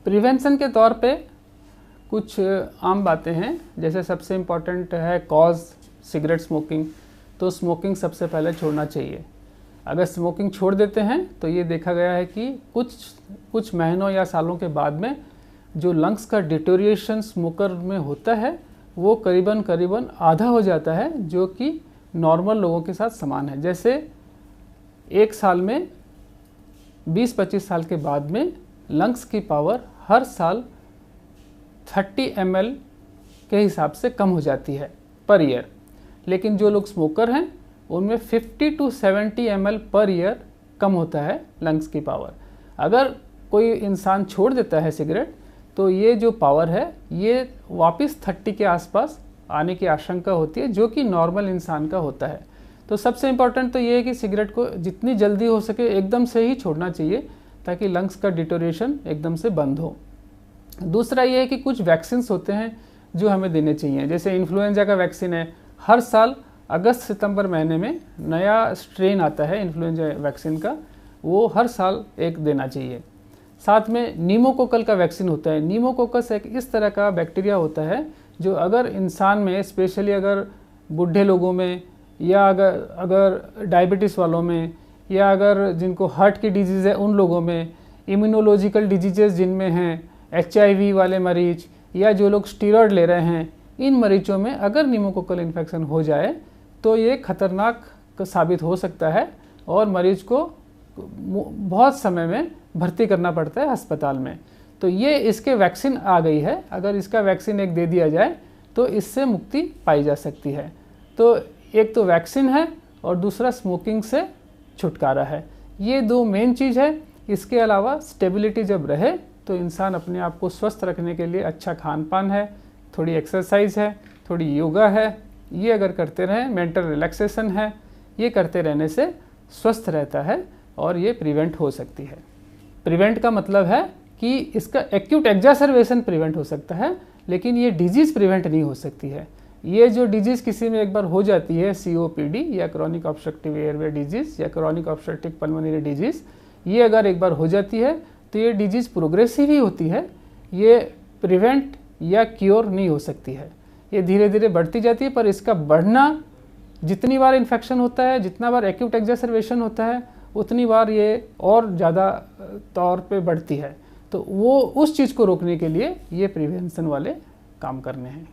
Prevention के तौर पे कुछ आम बातें हैं, जैसे सबसे इम्पॉर्टेंट है कॉज सिगरेट स्मोकिंग। तो स्मोकिंग सबसे पहले छोड़ना चाहिए। अगर स्मोकिंग छोड़ देते हैं तो ये देखा गया है कि कुछ महीनों या सालों के बाद में जो लंग्स का डिटोरिएशन स्मोकर में होता है वो करीबन आधा हो जाता है, जो कि नॉर्मल लोगों के साथ समान है। जैसे एक साल में 20-25 साल के बाद में लंग्स की पावर हर साल 30 ml के हिसाब से कम हो जाती है पर ईयर। लेकिन जो लोग स्मोकर हैं उनमें 50 to 70 ml पर ईयर कम होता है लंग्स की पावर। अगर कोई इंसान छोड़ देता है सिगरेट तो ये जो पावर है ये वापस 30 के आसपास आने की आशंका होती है, जो कि नॉर्मल इंसान का होता है। तो सबसे इम्पॉर्टेंट तो ये है कि सिगरेट को जितनी जल्दी हो सके एकदम से ही छोड़ना चाहिए, ताकि लंग्स का डिटोरेशन एकदम से बंद हो। दूसरा ये है कि कुछ वैक्सीन्स होते हैं जो हमें देने चाहिए। जैसे इन्फ्लुएंजा का वैक्सीन है, हर साल अगस्त-सितंबर महीने में नया स्ट्रेन आता है इन्फ्लुएंजा वैक्सीन का, वो हर साल एक देना चाहिए। साथ में नीमोकोकल का वैक्सीन होता है। नीमोकोकस एक इस तरह का बैक्टीरिया होता है जो अगर इंसान में, स्पेशली अगर बूढ़े लोगों में या अगर डायबिटीज़ वालों में या अगर जिनको हार्ट की डिजीज़ है उन लोगों में, इम्यूनोलॉजिकल डिजीजेस जिनमें हैं, HIV वाले मरीज या जो लोग स्टीरॉयड ले रहे हैं, इन मरीजों में अगर नीमोकोकल इन्फेक्शन हो जाए तो ये खतरनाक साबित हो सकता है और मरीज को बहुत समय में भर्ती करना पड़ता है अस्पताल में। तो ये इसके वैक्सीन आ गई है, अगर इसका वैक्सीन एक दे दिया जाए तो इससे मुक्ति पाई जा सकती है। तो एक तो वैक्सीन है और दूसरा स्मोकिंग से छुटकारा है। ये दो मेन चीज़ है। इसके अलावा स्टेबिलिटी जब रहे तो इंसान अपने आप को स्वस्थ रखने के लिए अच्छा खान पान है, थोड़ी एक्सरसाइज है, थोड़ी योगा है, ये अगर करते रहें, मेंटल रिलैक्सेशन है, ये करते रहने से स्वस्थ रहता है और ये प्रिवेंट हो सकती है। प्रिवेंट का मतलब है कि इसका एक्यूट एग्जासर्वेशन प्रिवेंट हो सकता है, लेकिन ये डिजीज़ प्रिवेंट नहीं हो सकती है। ये जो डिजीज़ किसी में एक बार हो जाती है, COPD या क्रॉनिक ऑब्स्ट्रक्टिव एयरवे डिजीज़ या क्रॉनिक ऑब्स्ट्रक्टिव पल्मोनरी डिजीज़, ये अगर एक बार हो जाती है तो ये डिजीज़ प्रोग्रेसिव ही होती है, ये प्रिवेंट या क्योर नहीं हो सकती है। ये धीरे धीरे बढ़ती जाती है, पर इसका बढ़ना जितनी बार इन्फेक्शन होता है, जितना बार एक्यूट एग्जासर्वेशन होता है, उतनी बार ये और ज़्यादा तौर पे बढ़ती है। तो वो उस चीज़ को रोकने के लिए ये प्रिवेंशन वाले काम करने हैं।